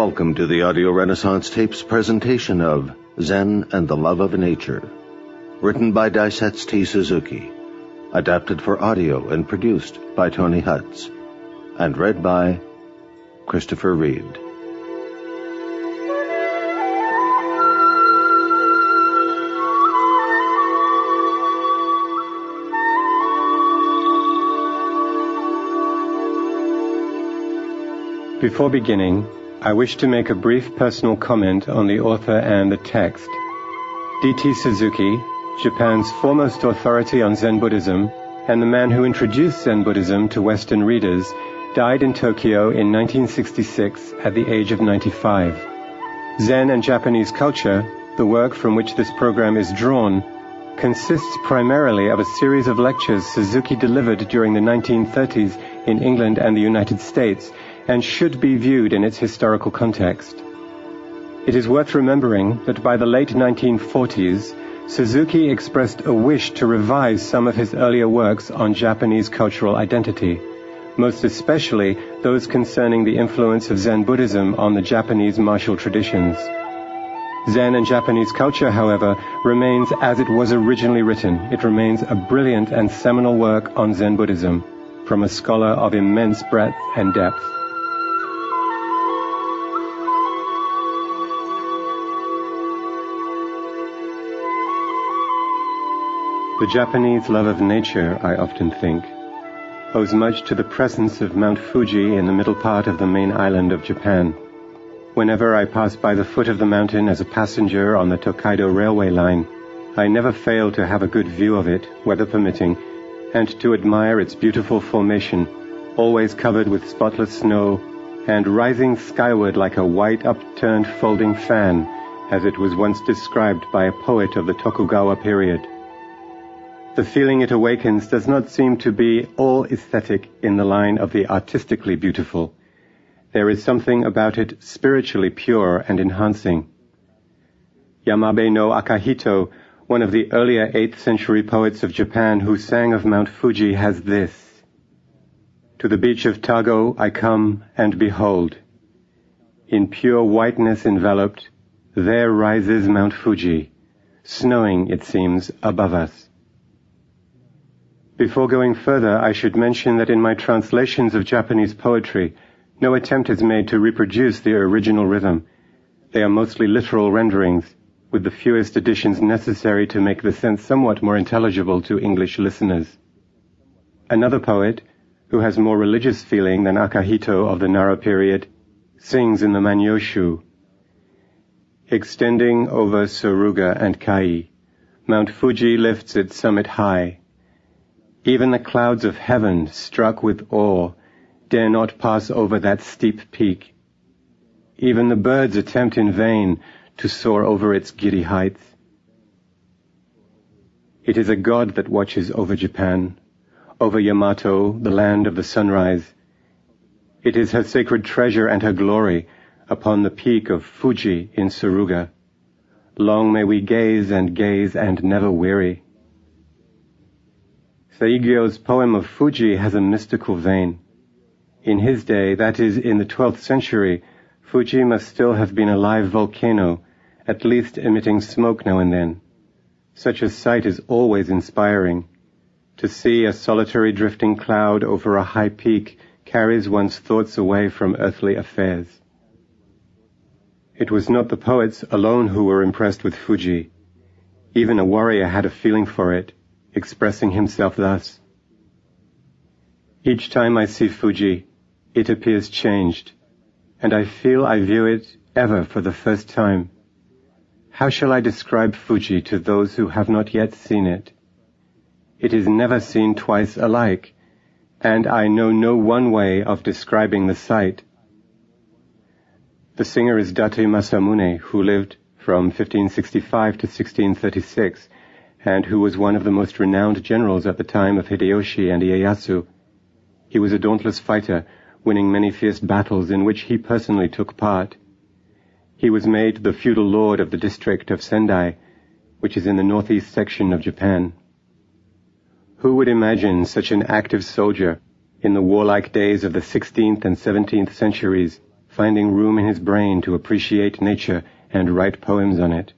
Welcome to the Audio Renaissance Tapes presentation of Zen and the Love of Nature. Written by Daisetsu T. Suzuki. Adapted for audio and produced by Tony Hutz. And read by Christopher Reed. Before beginning, I wish to make a brief personal comment on the author and the text. D.T. Suzuki, Japan's foremost authority on Zen Buddhism, and the man who introduced Zen Buddhism to Western readers, died in Tokyo in 1966 at the age of 95. Zen and Japanese culture, the work from which this program is drawn, consists primarily of a series of lectures Suzuki delivered during the 1930s in England and the United States, and should be viewed in its historical context. It is worth remembering that by the late 1940s, Suzuki expressed a wish to revise some of his earlier works on Japanese cultural identity, most especially those concerning the influence of Zen Buddhism on the Japanese martial traditions. Zen and Japanese culture, however, remains as it was originally written. It remains a brilliant and seminal work on Zen Buddhism, from a scholar of immense breadth and depth. The Japanese love of nature, I often think, owes much to the presence of Mount Fuji in the middle part of the main island of Japan. Whenever I pass by the foot of the mountain as a passenger on the Tokaido railway line, I never fail to have a good view of it, weather permitting, and to admire its beautiful formation, always covered with spotless snow, and rising skyward like a white upturned folding fan, as it was once described by a poet of the Tokugawa period. The feeling it awakens does not seem to be all aesthetic in the line of the artistically beautiful. There is something about it spiritually pure and enhancing. Yamabe no Akahito, one of the earlier 8th century poets of Japan who sang of Mount Fuji, has this: "To the beach of Tago I come, and behold, in pure whiteness enveloped, there rises Mount Fuji, snowing, it seems, above us." Before going further, I should mention that in my translations of Japanese poetry, no attempt is made to reproduce the original rhythm. They are mostly literal renderings, with the fewest additions necessary to make the sense somewhat more intelligible to English listeners. Another poet, who has more religious feeling than Akahito of the Nara period, sings in the Manyoshu: "Extending over Suruga and Kai, Mount Fuji lifts its summit high. Even the clouds of heaven, struck with awe, dare not pass over that steep peak. Even the birds attempt in vain to soar over its giddy heights. It is a god that watches over Japan, over Yamato, the land of the sunrise. It is her sacred treasure and her glory upon the peak of Fuji in Suruga. Long may we gaze and never weary." Saigyo's poem of Fuji has a mystical vein. In his day, that is, in the 12th century, Fuji must still have been a live volcano, at least emitting smoke now and then. Such a sight is always inspiring. To see a solitary drifting cloud over a high peak carries one's thoughts away from earthly affairs. It was not the poets alone who were impressed with Fuji. Even a warrior had a feeling for it, expressing himself thus: "Each time I see Fuji, it appears changed, and I feel I view it ever for the first time. How shall I describe Fuji to those who have not yet seen it? It is never seen twice alike, and I know no one way of describing the sight." The singer is Date Masamune, who lived from 1565 to 1636, and who was one of the most renowned generals at the time of Hideyoshi and Ieyasu. He was a dauntless fighter, winning many fierce battles in which he personally took part. He was made the feudal lord of the district of Sendai, which is in the northeast section of Japan. Who would imagine such an active soldier in the warlike days of the 16th and 17th centuries finding room in his brain to appreciate nature and write poems on it.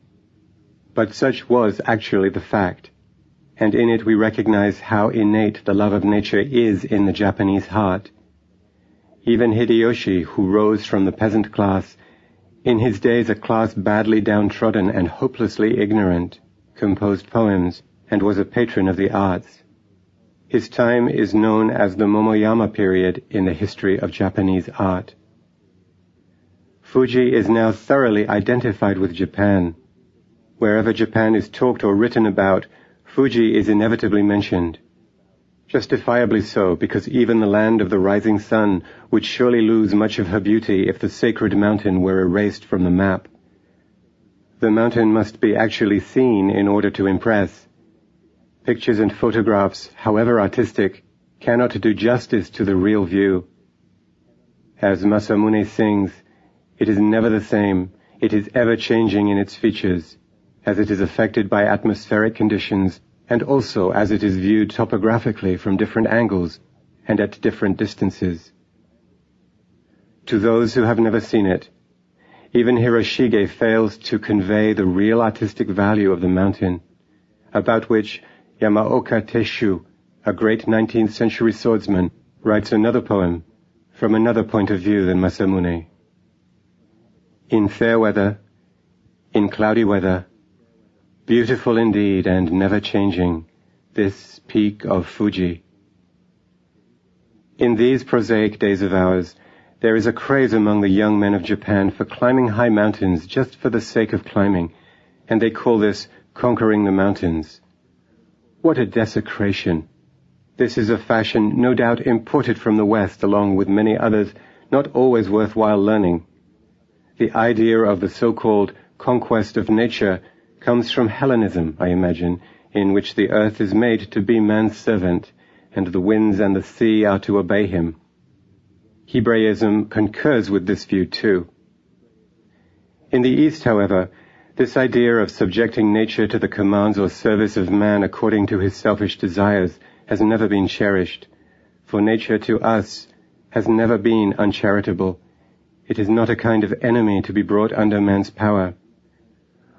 But such was actually the fact, and in it we recognize how innate the love of nature is in the Japanese heart. Even Hideyoshi, who rose from the peasant class, in his days a class badly downtrodden and hopelessly ignorant, composed poems and was a patron of the arts. His time is known as the Momoyama period in the history of Japanese art. Fuji is now thoroughly identified with Japan. Wherever Japan is talked or written about, Fuji is inevitably mentioned. Justifiably so, because even the land of the rising sun would surely lose much of her beauty if the sacred mountain were erased from the map. The mountain must be actually seen in order to impress. Pictures and photographs, however artistic, cannot do justice to the real view. As Masamune sings, it is never the same, it is ever changing in its features, as it is affected by atmospheric conditions, and also as it is viewed topographically from different angles and at different distances. To those who have never seen it, even Hiroshige fails to convey the real artistic value of the mountain, about which Yamaoka Teishu, a great 19th century swordsman, writes another poem from another point of view than Masamune. In fair weather, in cloudy weather, beautiful indeed and never changing, this peak of Fuji. In these prosaic days of ours, there is a craze among the young men of Japan for climbing high mountains just for the sake of climbing, and they call this conquering the mountains. What a desecration! This is a fashion no doubt imported from the West along with many others not always worthwhile learning. The idea of the so-called conquest of nature comes from Hellenism, I imagine, in which the earth is made to be man's servant, and the winds and the sea are to obey him. Hebraism concurs with this view too. In the East, however, this idea of subjecting nature to the commands or service of man according to his selfish desires has never been cherished, for nature to us has never been uncharitable. It is not a kind of enemy to be brought under man's power.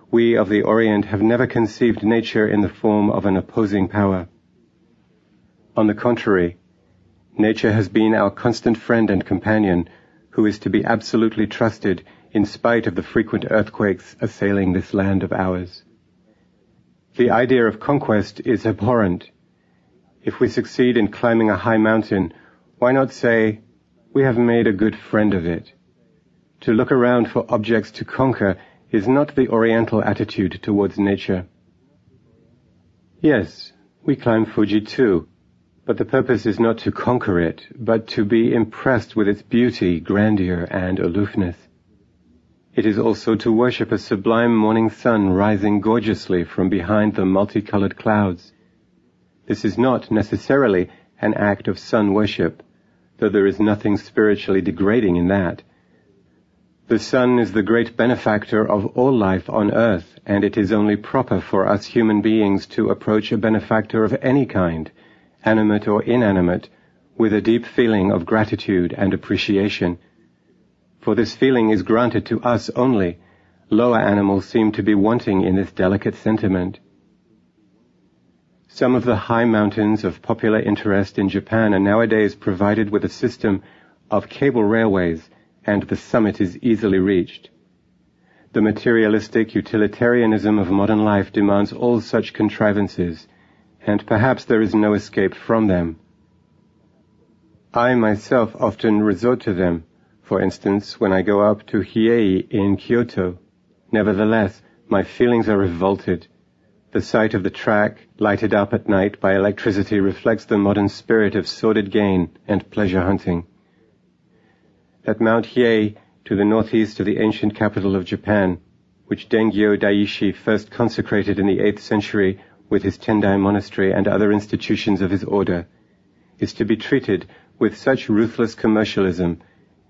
We of the Orient have never conceived nature in the form of an opposing power. On the contrary, nature has been our constant friend and companion, who is to be absolutely trusted in spite of the frequent earthquakes assailing this land of ours. The idea of conquest is abhorrent. If we succeed in climbing a high mountain, why not say, we have made a good friend of it? To look around for objects to conquer is not the Oriental attitude towards nature. Yes, we climb Fuji too, but the purpose is not to conquer it, but to be impressed with its beauty, grandeur, and aloofness. It is also to worship a sublime morning sun rising gorgeously from behind the multicolored clouds. This is not necessarily an act of sun worship, though there is nothing spiritually degrading in that. The sun is the great benefactor of all life on earth, and it is only proper for us human beings to approach a benefactor of any kind, animate or inanimate, with a deep feeling of gratitude and appreciation. For this feeling is granted to us only. Lower animals seem to be wanting in this delicate sentiment. Some of the high mountains of popular interest in Japan are nowadays provided with a system of cable railways, and the summit is easily reached. The materialistic utilitarianism of modern life demands all such contrivances, and perhaps there is no escape from them. I myself often resort to them, for instance, when I go up to Hiei in Kyoto. Nevertheless, my feelings are revolted. The sight of the track, lighted up at night by electricity, reflects the modern spirit of sordid gain and pleasure hunting. At Mount Hiei, to the northeast of the ancient capital of Japan, which Dengyo Daishi first consecrated in the 8th century with his Tendai monastery and other institutions of his order, is to be treated with such ruthless commercialism,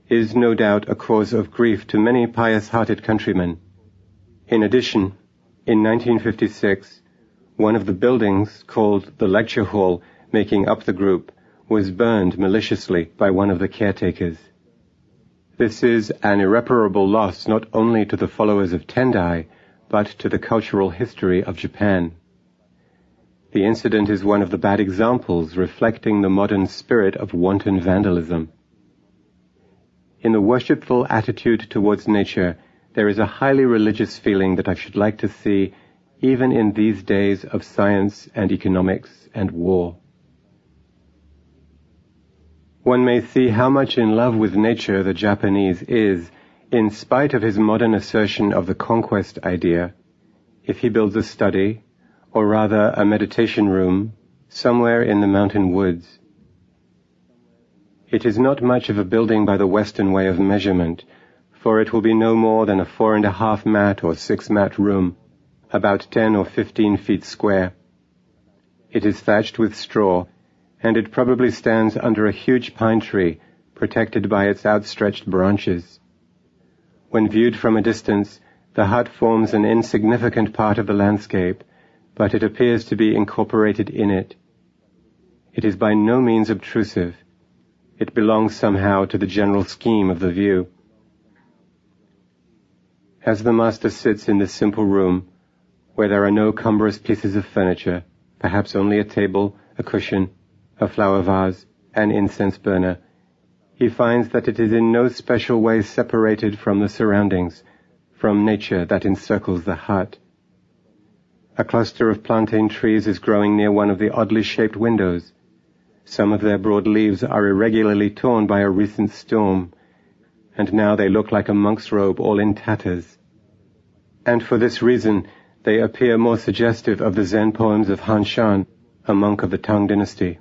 is no doubt a cause of grief to many pious-hearted countrymen. In addition, in 1956, one of the buildings, called the lecture hall, making up the group, was burned maliciously by one of the caretakers. This is an irreparable loss not only to the followers of Tendai, but to the cultural history of Japan. The incident is one of the bad examples reflecting the modern spirit of wanton vandalism. In the worshipful attitude towards nature, there is a highly religious feeling that I should like to see even in these days of science and economics and war. One may see how much in love with nature the Japanese is, in spite of his modern assertion of the conquest idea, if he builds a study, or rather a meditation room, somewhere in the mountain woods. It is not much of a building by the Western way of measurement, for it will be no more than a 4.5 mat or 6 mat room, about 10 or 15 feet square. It is thatched with straw, and it probably stands under a huge pine tree, protected by its outstretched branches. When viewed from a distance, the hut forms an insignificant part of the landscape, but it appears to be incorporated in it. It is by no means obtrusive. It belongs somehow to the general scheme of the view. As the master sits in this simple room, where there are no cumbrous pieces of furniture, perhaps only a table, a cushion, a flower vase, an incense burner, he finds that it is in no special way separated from the surroundings, from nature that encircles the hut. A cluster of plantain trees is growing near one of the oddly shaped windows. Some of their broad leaves are irregularly torn by a recent storm, and now they look like a monk's robe all in tatters. And for this reason, they appear more suggestive of the Zen poems of Han Shan, a monk of the Tang dynasty.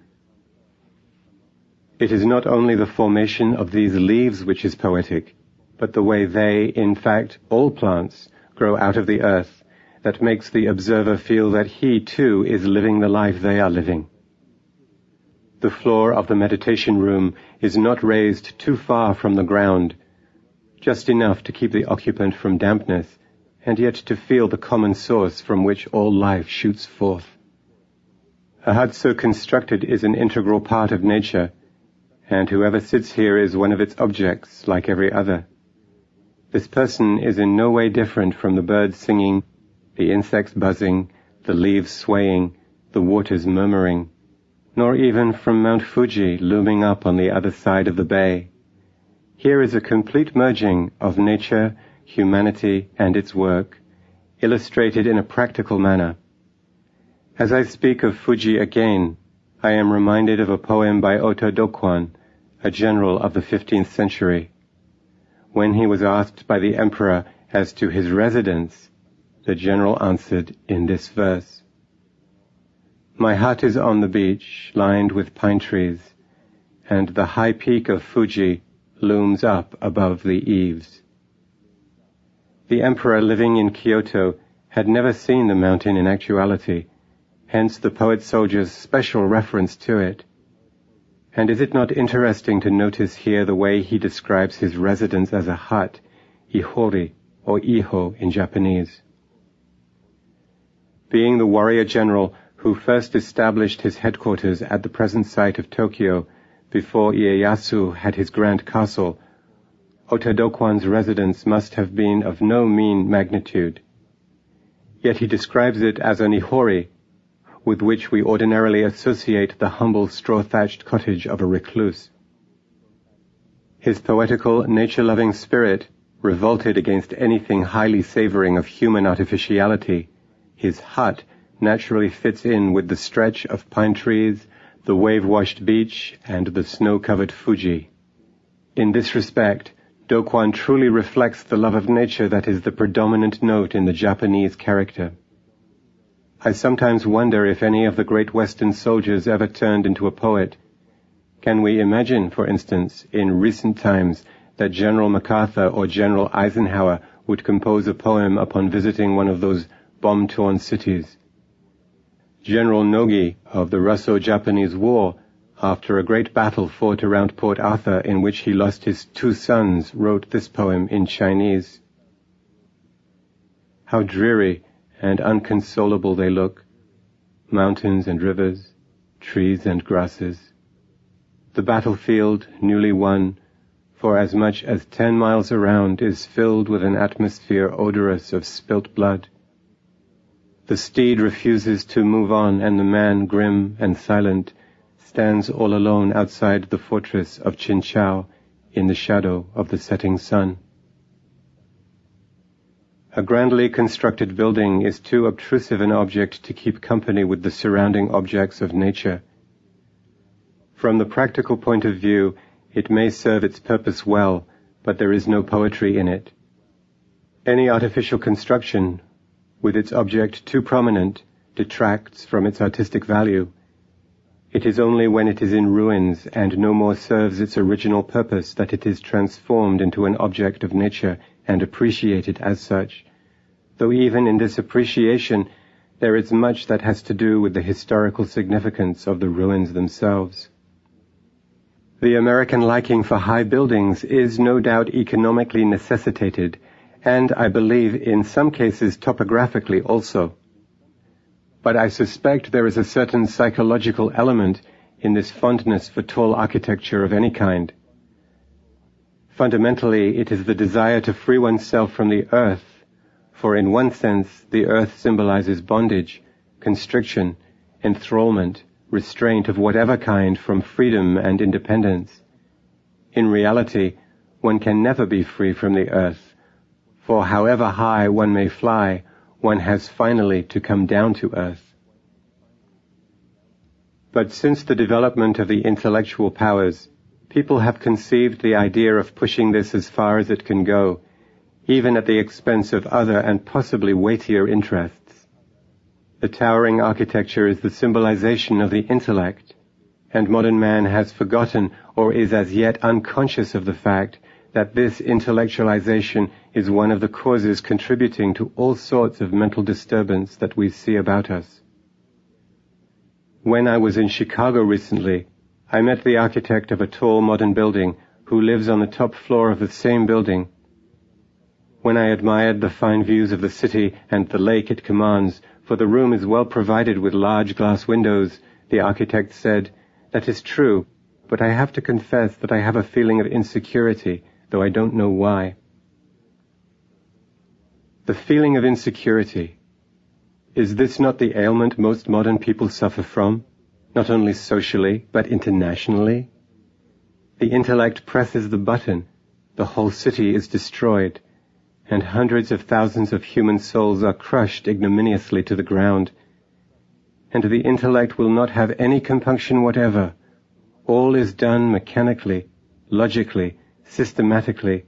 It is not only the formation of these leaves which is poetic, but the way they, in fact, all plants, grow out of the earth, that makes the observer feel that he, too, is living the life they are living. The floor of the meditation room is not raised too far from the ground, just enough to keep the occupant from dampness, and yet to feel the common source from which all life shoots forth. A hut so constructed is an integral part of nature, and whoever sits here is one of its objects, like every other. This person is in no way different from the birds singing, the insects buzzing, the leaves swaying, the waters murmuring, nor even from Mount Fuji looming up on the other side of the bay. Here is a complete merging of nature, humanity, and its work, illustrated in a practical manner. As I speak of Fuji again, I am reminded of a poem by Ota Dokwan, a general of the 15th century. When he was asked by the emperor as to his residence, the general answered in this verse: "My hut is on the beach, lined with pine trees, and the high peak of Fuji looms up above the eaves." The emperor living in Kyoto had never seen the mountain in actuality, hence the poet soldier's special reference to it. And is it not interesting to notice here the way he describes his residence as a hut, ihori, or iho in Japanese? Being the warrior general who first established his headquarters at the present site of Tokyo before Ieyasu had his grand castle, Ota Dokwan's residence must have been of no mean magnitude. Yet he describes it as an ihori, with which we ordinarily associate the humble straw-thatched cottage of a recluse. His poetical, nature-loving spirit revolted against anything highly savoring of human artificiality. His hut naturally fits in with the stretch of pine trees, the wave-washed beach, and the snow-covered Fuji. In this respect, Dokwan truly reflects the love of nature that is the predominant note in the Japanese character. I sometimes wonder if any of the great Western soldiers ever turned into a poet. Can we imagine, for instance, in recent times, that General MacArthur or General Eisenhower would compose a poem upon visiting one of those bomb-torn cities? General Nogi of the Russo-Japanese War, after a great battle fought around Port Arthur in which he lost his 2 sons, wrote this poem in Chinese. How dreary and unconsolable they look, mountains and rivers, trees and grasses. The battlefield, newly won, for as much as 10 miles around is filled with an atmosphere odorous of spilt blood. The steed refuses to move on, and the man, grim and silent, stands all alone outside the fortress of Qinchao in the shadow of the setting sun. A grandly constructed building is too obtrusive an object to keep company with the surrounding objects of nature. From the practical point of view, it may serve its purpose well, but there is no poetry in it. Any artificial construction, with its object too prominent, detracts from its artistic value. It is only when it is in ruins and no more serves its original purpose that it is transformed into an object of nature and appreciated as such, though even in this appreciation there is much that has to do with the historical significance of the ruins themselves. The American liking for high buildings is no doubt economically necessitated, and I believe in some cases topographically also. But I suspect there is a certain psychological element in this fondness for tall architecture of any kind. Fundamentally, it is the desire to free oneself from the earth, for in one sense the earth symbolizes bondage, constriction, enthrallment, restraint of whatever kind from freedom and independence. In reality, one can never be free from the earth, for however high one may fly, one has finally to come down to earth. But since the development of the intellectual powers, people have conceived the idea of pushing this as far as it can go, even at the expense of other and possibly weightier interests. The towering architecture is the symbolization of the intellect, and modern man has forgotten or is as yet unconscious of the fact that this intellectualization is one of the causes contributing to all sorts of mental disturbance that we see about us. When I was in Chicago recently, I met the architect of a tall modern building who lives on the top floor of the same building. When I admired the fine views of the city and the lake it commands, for the room is well provided with large glass windows, the architect said, "That is true, but I have to confess that I have a feeling of insecurity, though I don't know why." The feeling of insecurity. Is this not the ailment most modern people suffer from, not only socially, but internationally? The intellect presses the button, the whole city is destroyed, and hundreds of thousands of human souls are crushed ignominiously to the ground. And the intellect will not have any compunction whatever. All is done mechanically, logically, systematically,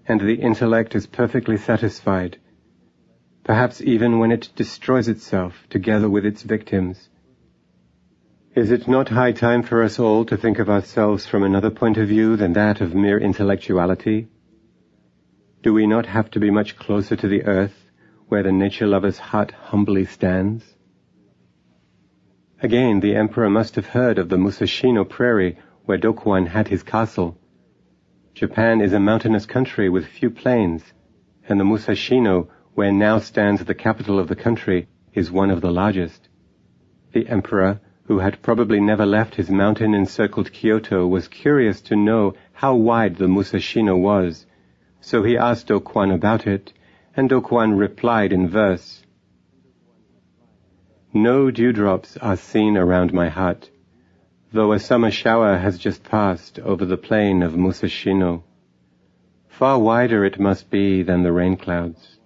and the intellect is perfectly satisfied, perhaps even when it destroys itself together with its victims. Is it not high time for us all to think of ourselves from another point of view than that of mere intellectuality? Do we not have to be much closer to the earth, where the nature-lover's hut humbly stands? Again, the emperor must have heard of the Musashino prairie, where Dokuan had his castle. Japan is a mountainous country with few plains, and the Musashino, where now stands the capital of the country, is one of the largest. The emperor, who had probably never left his mountain-encircled Kyoto, was curious to know how wide the Musashino was, so he asked Dokuan about it, and Dokuan replied in verse, "No dewdrops are seen around my hut, though a summer shower has just passed over the plain of Musashino. Far wider it must be than the rain clouds."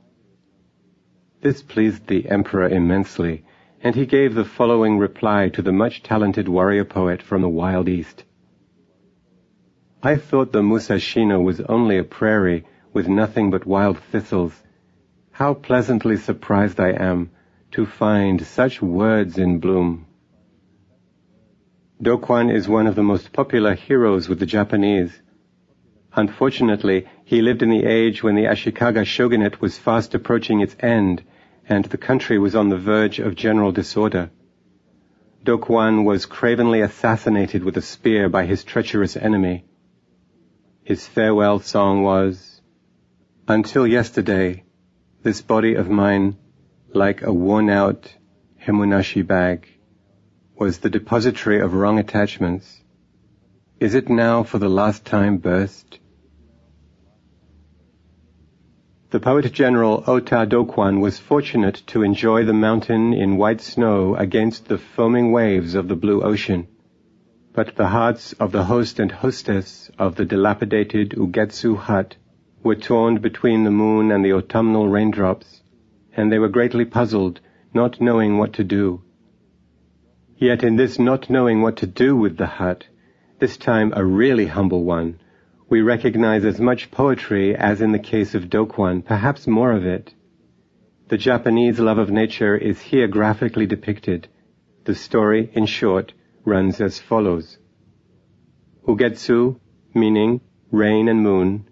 This pleased the emperor immensely, and he gave the following reply to the much-talented warrior poet from the wild East. "I thought the Musashino was only a prairie with nothing but wild thistles. How pleasantly surprised I am to find such words in bloom." Dokuan is one of the most popular heroes with the Japanese. Unfortunately, he lived in the age when the Ashikaga shogunate was fast approaching its end, and the country was on the verge of general disorder. Dokuan was cravenly assassinated with a spear by his treacherous enemy. His farewell song was, "Until yesterday, this body of mine, like a worn-out hemunashi bag, was the depository of wrong attachments. Is it now for the last time burst The poet-general Ota Dokwan was fortunate to enjoy the mountain in white snow against the foaming waves of the blue ocean. But the hearts of the host and hostess of the dilapidated Ugetsu hut were torn between the moon and the autumnal raindrops, and they were greatly puzzled, not knowing what to do. Yet in this not knowing what to do with the hut, this time a really humble one, we recognize as much poetry as in the case of Dokwan, perhaps more of it. The Japanese love of nature is here graphically depicted. The story, in short, runs as follows. Ugetsu, meaning rain and moon,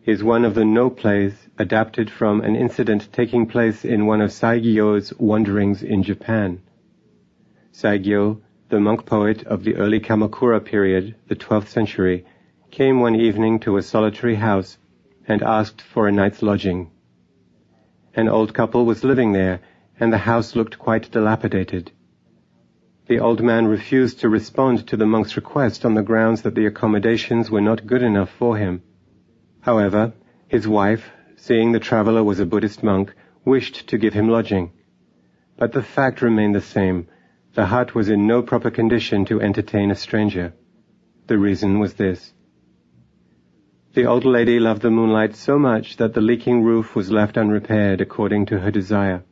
is one of the no plays adapted from an incident taking place in one of Saigyo's wanderings in Japan. Saigyo, the monk poet of the early Kamakura period, the 12th century, came one evening to a solitary house and asked for a night's lodging. An old couple was living there, and the house looked quite dilapidated. The old man refused to respond to the monk's request on the grounds that the accommodations were not good enough for him. However, his wife, seeing the traveler was a Buddhist monk, wished to give him lodging. But the fact remained the same. The hut was in no proper condition to entertain a stranger. The reason was this. The old lady loved the moonlight so much that the leaking roof was left unrepaired according to her desire.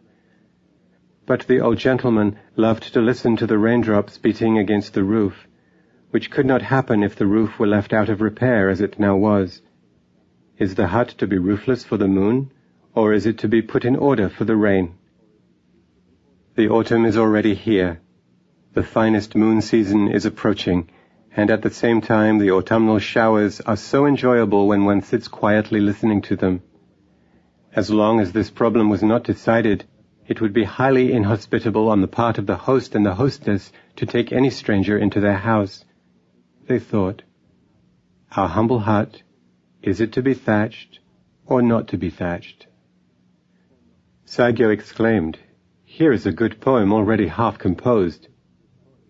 But the old gentleman loved to listen to the raindrops beating against the roof, which could not happen if the roof were left out of repair as it now was. Is the hut to be roofless for the moon, or is it to be put in order for the rain? The autumn is already here. The finest moon season is approaching, and at the same time the autumnal showers are so enjoyable when one sits quietly listening to them. As long as this problem was not decided, it would be highly inhospitable on the part of the host and the hostess to take any stranger into their house. They thought, our humble hut, is it to be thatched or not to be thatched? Saigyo exclaimed, here is a good poem already half composed.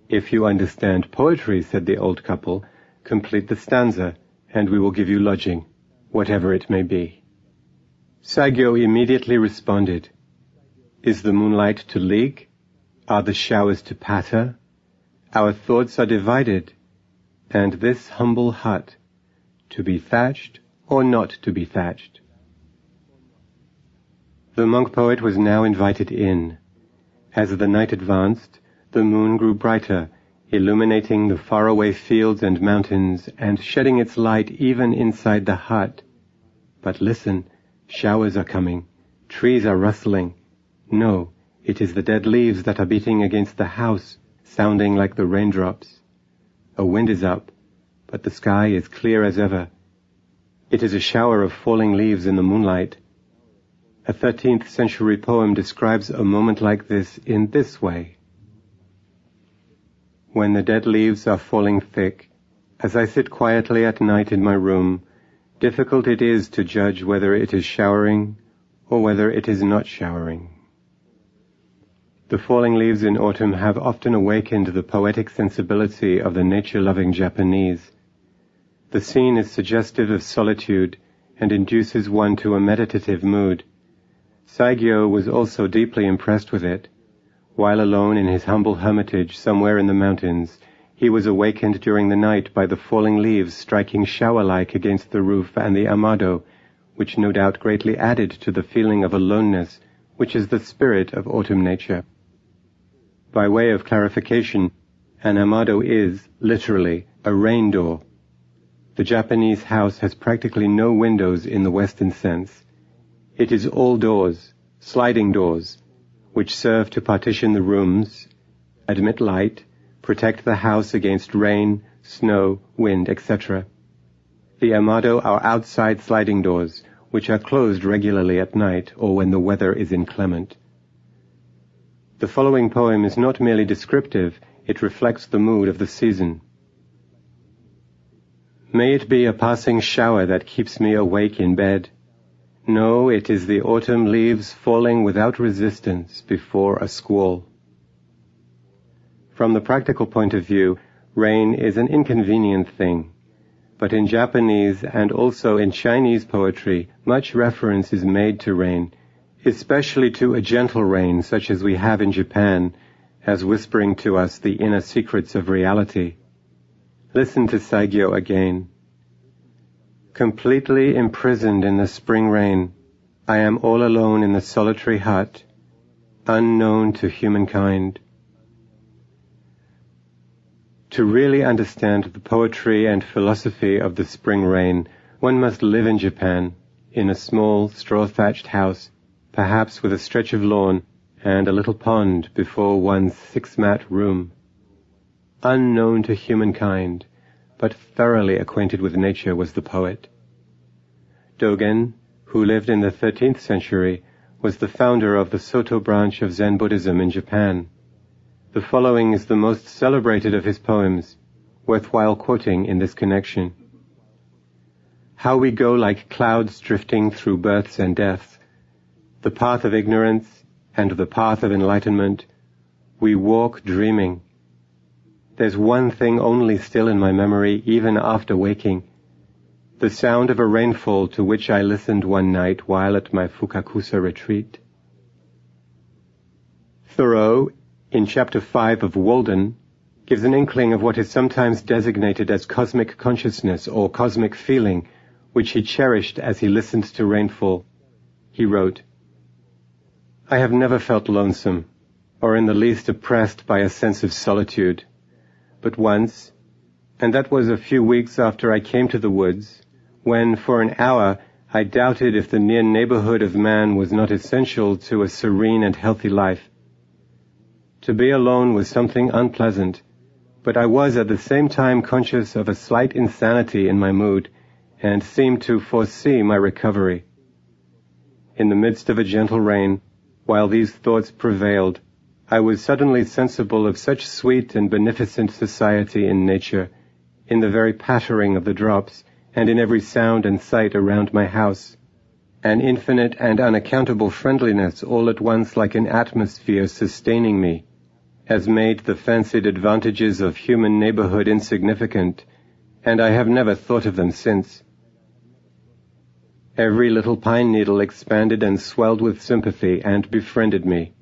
If you understand poetry, said the old couple, complete the stanza, and we will give you lodging, whatever it may be. Saigyo immediately responded, is the moonlight to leak? Are the showers to patter? Our thoughts are divided, and this humble hut, to be thatched or not to be thatched? The monk poet was now invited in. As the night advanced, the moon grew brighter, illuminating the faraway fields and mountains and shedding its light even inside the hut. But listen, showers are coming, trees are rustling. No, it is the dead leaves that are beating against the house, sounding like the raindrops. A wind is up, but the sky is clear as ever. It is a shower of falling leaves in the moonlight. A 13th century poem describes a moment like this in this way. When the dead leaves are falling thick, as I sit quietly at night in my room, difficult it is to judge whether it is showering or whether it is not showering. The falling leaves in autumn have often awakened the poetic sensibility of the nature-loving Japanese. The scene is suggestive of solitude and induces one to a meditative mood. Saigyo was also deeply impressed with it. While alone in his humble hermitage somewhere in the mountains, he was awakened during the night by the falling leaves striking shower-like against the roof and the amado, which no doubt greatly added to the feeling of aloneness, which is the spirit of autumn nature. By way of clarification, an amado is, literally, a rain door. The Japanese house has practically no windows in the Western sense. It is all doors, sliding doors, which serve to partition the rooms, admit light, protect the house against rain, snow, wind, etc. The amado are outside sliding doors, which are closed regularly at night or when the weather is inclement. The following poem is not merely descriptive, it reflects the mood of the season. May it be a passing shower that keeps me awake in bed. No, it is the autumn leaves falling without resistance before a squall. From the practical point of view, rain is an inconvenient thing, but in Japanese and also in Chinese poetry, much reference is made to rain, especially to a gentle rain such as we have in Japan, as whispering to us the inner secrets of reality. Listen to Saigyo again. Completely imprisoned in the spring rain, I am all alone in the solitary hut, unknown to humankind. To really understand the poetry and philosophy of the spring rain, one must live in Japan, in a small straw-thatched house, perhaps with a stretch of lawn and a little pond before one's 6-mat room. Unknown to humankind, but thoroughly acquainted with nature was the poet. Dogen, who lived in the 13th century, was the founder of the Soto branch of Zen Buddhism in Japan. The following is the most celebrated of his poems, worthwhile quoting in this connection. How we go like clouds drifting through births and deaths, the path of ignorance and the path of enlightenment, we walk dreaming. There's one thing only still in my memory even after waking, the sound of a rainfall to which I listened one night while at my Fukakusa retreat. Thoreau, in Chapter 5 of Walden, gives an inkling of what is sometimes designated as cosmic consciousness or cosmic feeling, which he cherished as he listened to rainfall. He wrote, I have never felt lonesome, or in the least oppressed by a sense of solitude. But once, and that was a few weeks after I came to the woods, when for an hour I doubted if the near neighborhood of man was not essential to a serene and healthy life. To be alone was something unpleasant, but I was at the same time conscious of a slight insanity in my mood, and seemed to foresee my recovery. In the midst of a gentle rain, while these thoughts prevailed, I was suddenly sensible of such sweet and beneficent society in nature, in the very pattering of the drops, and in every sound and sight around my house, an infinite and unaccountable friendliness all at once like an atmosphere sustaining me, has made the fancied advantages of human neighborhood insignificant, and I have never thought of them since. Every little pine needle expanded and swelled with sympathy and befriended me.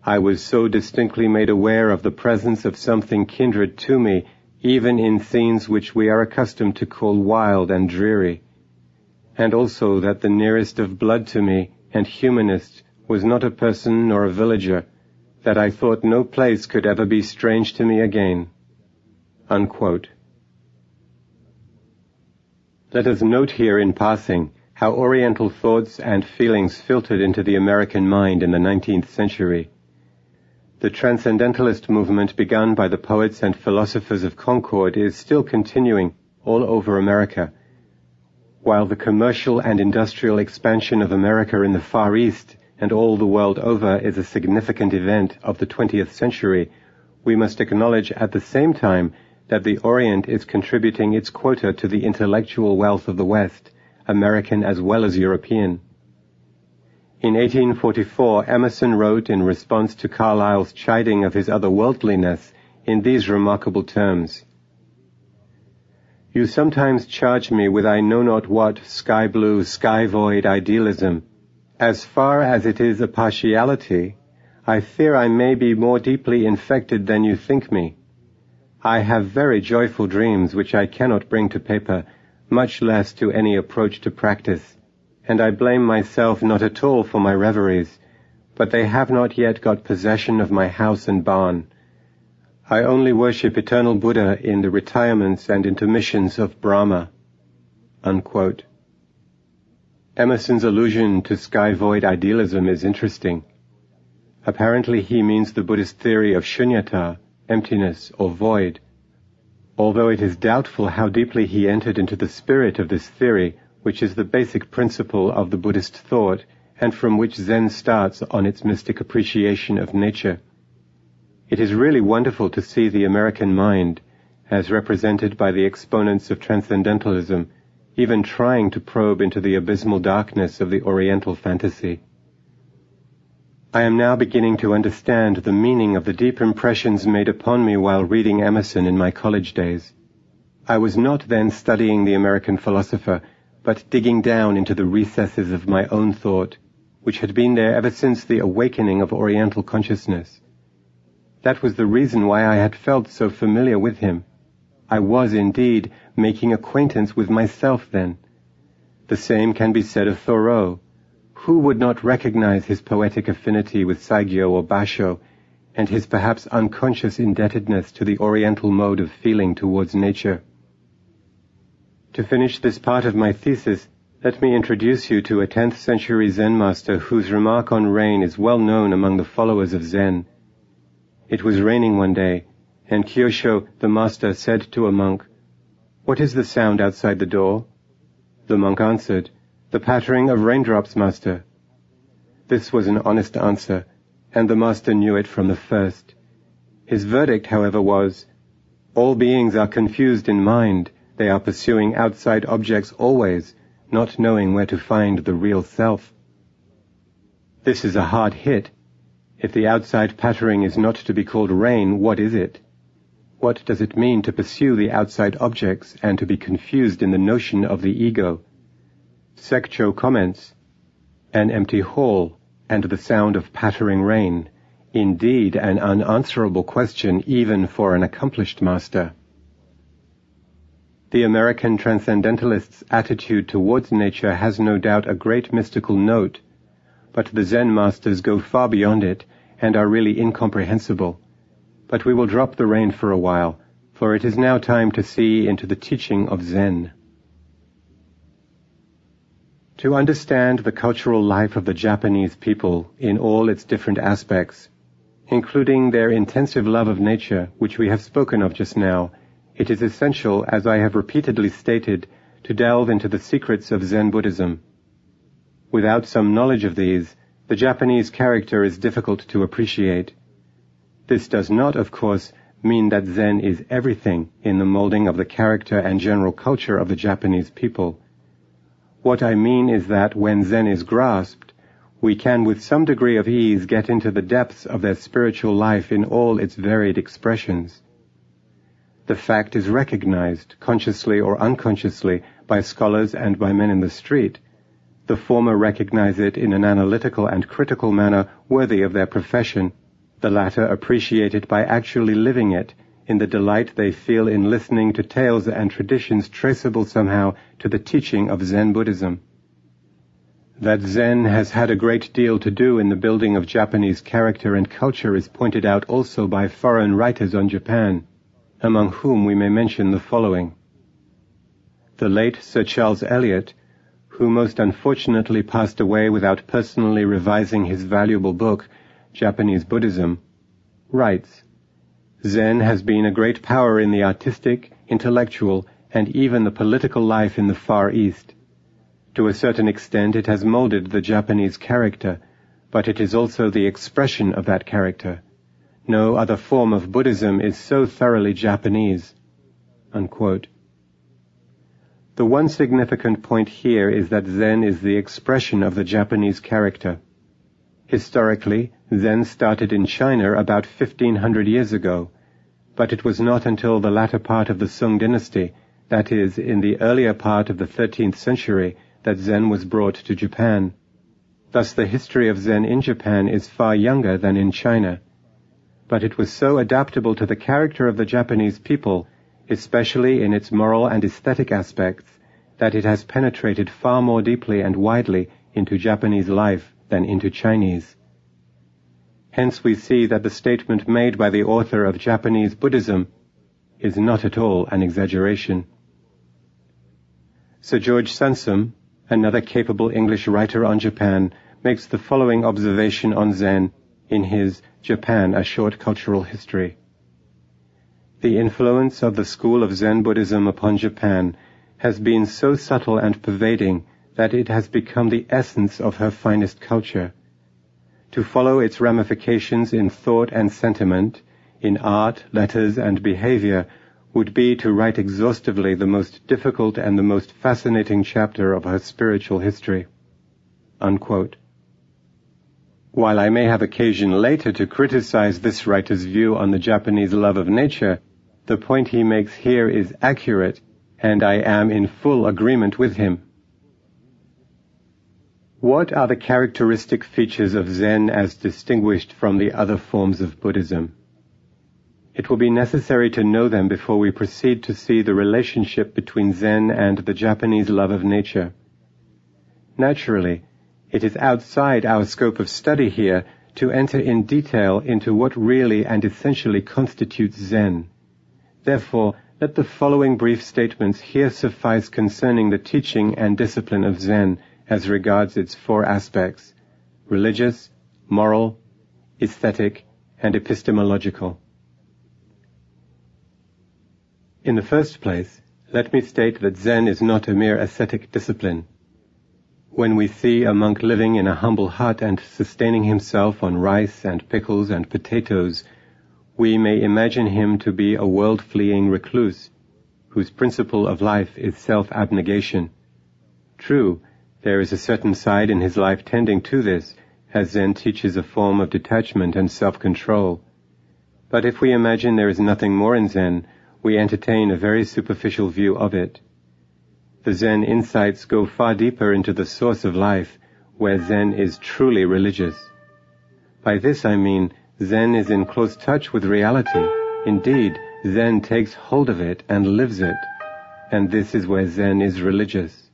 I was so distinctly made aware of the presence of something kindred to me, even in scenes which we are accustomed to call wild and dreary, and also that the nearest of blood to me and humanist was not a person nor a villager, that I thought no place could ever be strange to me again." Unquote. Let us note here in passing how Oriental thoughts and feelings filtered into the American mind in the 19th century. The transcendentalist movement begun by the poets and philosophers of Concord is still continuing all over America, while the commercial and industrial expansion of America in the Far East and all the world over is a significant event of the 20th century. We must acknowledge at the same time that the Orient is contributing its quota to the intellectual wealth of the West, American as well as European. In 1844, Emerson wrote in response to Carlyle's chiding of his otherworldliness in these remarkable terms: "You sometimes charge me with I know not what sky-blue, sky-void idealism. As far as it is a partiality, I fear I may be more deeply infected than you think me. I have very joyful dreams which I cannot bring to paper, much less to any approach to practice, and I blame myself not at all for my reveries, but they have not yet got possession of my house and barn. I only worship eternal Buddha in the retirements and intermissions of Brahma." Unquote. Emerson's allusion to sky-void idealism is interesting. Apparently he means the Buddhist theory of shunyata, emptiness or void, although it is doubtful how deeply he entered into the spirit of this theory, which is the basic principle of the Buddhist thought and from which Zen starts on its mystic appreciation of nature. It is really wonderful to see the American mind, as represented by the exponents of transcendentalism, even trying to probe into the abysmal darkness of the Oriental fantasy. I am now beginning to understand the meaning of the deep impressions made upon me while reading Emerson in my college days. I was not then studying the American philosopher, but digging down into the recesses of my own thought, which had been there ever since the awakening of Oriental consciousness. That was the reason why I had felt so familiar with him. I was indeed making acquaintance with myself then. The same can be said of Thoreau. Who would not recognize his poetic affinity with Saigyo or Basho, and his perhaps unconscious indebtedness to the Oriental mode of feeling towards nature? To finish this part of my thesis, let me introduce you to a 10th century Zen master whose remark on rain is well known among the followers of Zen. It was raining one day, and Kyosho, the master, said to a monk, "What is the sound outside the door?" The monk answered, "The pattering of raindrops, master." This was an honest answer, and the master knew it from the first. His verdict, however, was, "All beings are confused in mind. They are pursuing outside objects always, not knowing where to find the real self." This is a hard hit. If the outside pattering is not to be called rain, what is it? What does it mean to pursue the outside objects and to be confused in the notion of the ego? Sekcho comments, "An empty hall and the sound of pattering rain. Indeed, an unanswerable question even for an accomplished master." The American transcendentalist's attitude towards nature has no doubt a great mystical note, but the Zen masters go far beyond it and are really incomprehensible. But we will drop the rain for a while, for it is now time to see into the teaching of Zen. To understand the cultural life of the Japanese people in all its different aspects, including their intensive love of nature, which we have spoken of just now, it is essential, as I have repeatedly stated, to delve into the secrets of Zen Buddhism. Without some knowledge of these, the Japanese character is difficult to appreciate. This does not, of course, mean that Zen is everything in the molding of the character and general culture of the Japanese people. What I mean is that when Zen is grasped, we can with some degree of ease get into the depths of their spiritual life in all its varied expressions. The fact is recognized, consciously or unconsciously, by scholars and by men in the street. The former recognize it in an analytical and critical manner worthy of their profession. The latter appreciate it by actually living it, in the delight they feel in listening to tales and traditions traceable somehow to the teaching of Zen Buddhism. That Zen has had a great deal to do in the building of Japanese character and culture is pointed out also by foreign writers on Japan, among whom we may mention the following. The late Sir Charles Eliot, who most unfortunately passed away without personally revising his valuable book, Japanese Buddhism, writes, "Zen has been a great power in the artistic, intellectual, and even the political life in the Far East. To a certain extent it has molded the Japanese character, but it is also the expression of that character. No other form of Buddhism is so thoroughly Japanese." Unquote. The one significant point here is that Zen is the expression of the Japanese character. Historically, Zen started in China about 1500 years ago, but it was not until the latter part of the Sung dynasty, that is, in the earlier part of the 13th century, that Zen was brought to Japan. Thus the history of Zen in Japan is far younger than in China. But it was so adaptable to the character of the Japanese people, especially in its moral and aesthetic aspects, that it has penetrated far more deeply and widely into Japanese life than into Chinese. Hence we see that the statement made by the author of Japanese Buddhism is not at all an exaggeration. Sir George Sansom, another capable English writer on Japan, makes the following observation on Zen in his Japan, A Short Cultural History. The influence of the school of Zen Buddhism upon Japan has been so subtle and pervading that it has become the essence of her finest culture. To follow its ramifications in thought and sentiment, in art, letters, and behavior, would be to write exhaustively the most difficult and the most fascinating chapter of her spiritual history. Unquote. While I may have occasion later to criticize this writer's view on the Japanese love of nature, The point he makes here is accurate, and I am in full agreement with him. What are the characteristic features of Zen as distinguished from the other forms of Buddhism? It will be necessary to know them before we proceed to see the relationship between Zen and the Japanese love of nature. Naturally, it is outside our scope of study here to enter in detail into what really and essentially constitutes Zen. Therefore, let the following brief statements here suffice concerning the teaching and discipline of Zen as regards its four aspects: religious, moral, aesthetic, and epistemological. In the first place, let me state that Zen is not a mere ascetic discipline. When we see a monk living in a humble hut and sustaining himself on rice and pickles and potatoes, we may imagine him to be a world-fleeing recluse, whose principle of life is self-abnegation. True, there is a certain side in his life tending to this, as Zen teaches a form of detachment and self-control. But if we imagine there is nothing more in Zen, we entertain a very superficial view of it. The Zen insights go far deeper into the source of life, where Zen is truly religious. By this I mean Zen is in close touch with reality. Indeed, Zen takes hold of it and lives it, and this is where Zen is religious.